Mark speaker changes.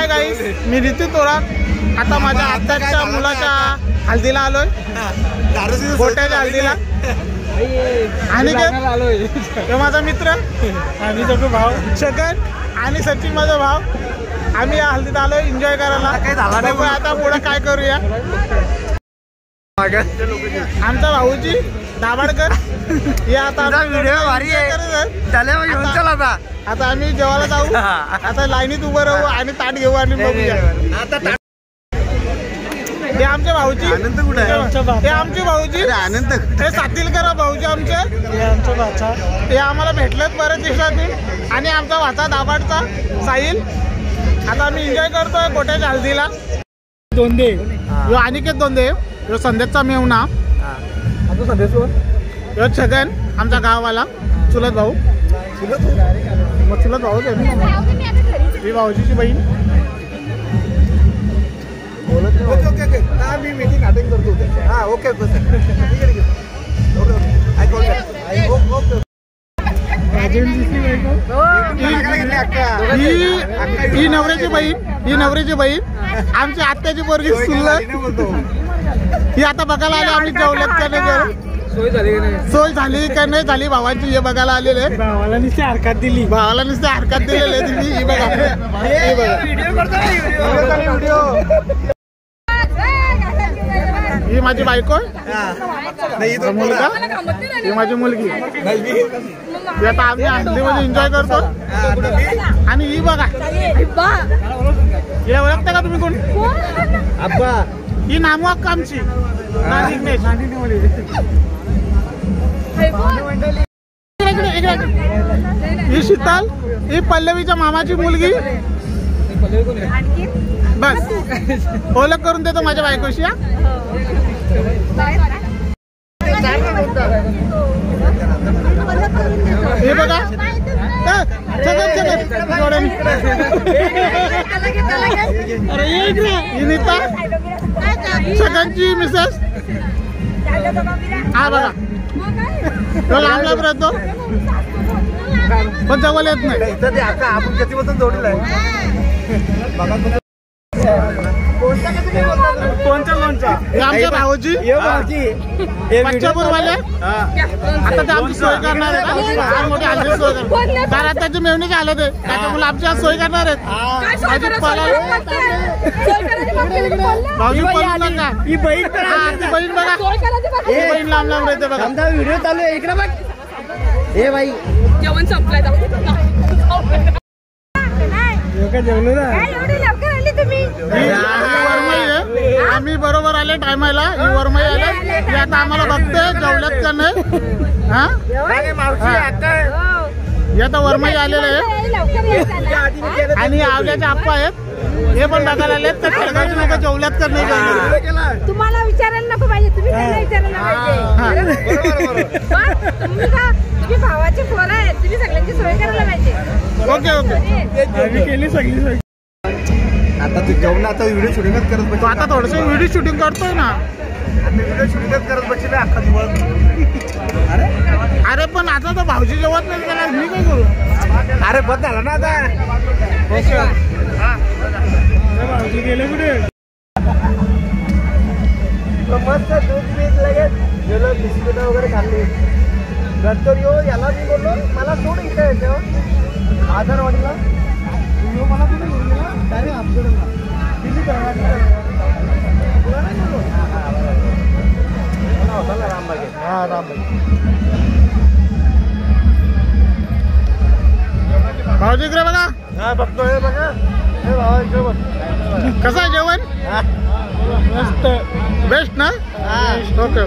Speaker 1: Hi guys, मी रितू तोरात आता माझ्या आत्याच्या मुलाच्या हल्दीला आलोय, गोट्याच्या हल्दीला. आणि तो माझा मित्र आणि सगळे भाऊ छगन आणि सचिन माझा भाव. आम्ही या हल्दीत आलोय एन्जॉय करायला. बघूया आता पुढे काय करूया. आमचा भाऊजी दाभाडकर हे आता
Speaker 2: व्हिडिओ भारी आहे.
Speaker 1: आता आम्ही जेवायला जाऊ. आता लाईनीत उभं राहू आणि ताट घेऊ आणि बघूया. हे आमचे भाऊजी
Speaker 2: आनंद कुठे आहे?
Speaker 1: हे आमचे भाऊजी
Speaker 2: आनंद
Speaker 1: हे सातीलकर भाऊजी आमचे. हे आमचा भाचा, हे आम्हाला भेटलेत बरेच दिवसातून. आणि आमचा भाचा दाभाडचा साहिल. आता आम्ही एन्जॉय करतोय गोट्याच्या हल्दीला. दोंदे यो अनिकेत दोंदे, यो संदेशचा मेवना, यो छगन आमचा गाववाला चुलत भाऊ. मग चुलत भाऊ ही भाऊजीची बहीण.
Speaker 2: मी मीटिंग अटेंड करतो. हा ओके ओके सर.
Speaker 1: ही नवऱ्याची बहीण आमची आत्याची पोरगी सुल्लत. ही आता बघायला आली. आम्ही जेवल्यात का नाही, सोय झाली का नाही झाली भावांची हे बघायला आलेले. भावाला नुसती हरकत दिलेले तुम्ही. ही बघा ही माझी बायको, मुलगा ही माझी मुलगी. आता आम्ही हल्दीमध्ये एन्जॉय करतो. आणि ही बघा, हिला ओळखता का तुम्ही? कोण? अब्बा. ही नामू अक्का आमची. ही शीतल, ही पल्लवीच्या मामाची मुलगी. बस ओळख करून देतो माझ्या बायकोशी. हे बघा नीता छगनची मिसेस. हा बघा तो लांब लांब राहतो पण जवळ येत नाही.
Speaker 2: आपण कधीपासून जोडीला आहे.
Speaker 1: आमच्या भाऊजी वाले आता ते आमची सोय करणार आहेत. मोठी हल्दी सोय करणार कारण त्याची मेवणी झालं ते त्याच्यामुळे आमची आज सोय करणार आहेत. भाऊजी पळून नका. ही बहीण बघा, बहीण लांब लांब राहते बघा.
Speaker 2: व्हिडिओ चालू आहे इकडे बघ. हे बाई
Speaker 3: जेवण संपलंय.
Speaker 1: जेवलो ना आम्ही बरोबर आले टायमाला. ही वरमई आले. आता आम्हाला बघते जेवल्यात का नाही. आता वरमई आलेले आहे आणि आवल्याचे आप्पा आहेत. हे पण बघायला आलेत. तर खेळगावचे लोक जेवल्यात का नाही.
Speaker 3: तुम्हाला विचारायला नको पाहिजे, तुम्ही त्यांना विचारायला पाहिजे. तुम्ही भावाचे पोरं आहेत, तुम्ही सगळ्यांची सोय करायला पाहिजे.
Speaker 1: ओके ओके केली सगळी सोय.
Speaker 2: आता तू जेवण आता व्हिडिओ शूटिंगच करत बसतो.
Speaker 1: आता थोडस व्हिडिओ शूटिंग करतोय ना.
Speaker 2: आम्ही व्हिडिओ शूटिंगच करत बसले अख्खा दिवस.
Speaker 1: अरे पण आता तर भाऊजी जेवत नाही त्याला मी काय करू.
Speaker 2: अरे बस झाला ना आता.
Speaker 1: भाऊजी गेले कुठे.
Speaker 2: मस्त दूध पीत लगेच गेलो. बिस्किट वगैरे खाल्ली. नंतर यो याला मी बोललो मला सोड इथे यायचं आधारवाडीला. मला कुठे घेऊन गेला डायरेक्ट आपल्याला किती रामबागे. हा रामबागे.
Speaker 1: भाऊजी इकडे बघा.
Speaker 2: हा बघतो हे बघा. हे भावा जेवण
Speaker 1: कसं आहे जेवण. मस्त बेस्ट ना. ओके.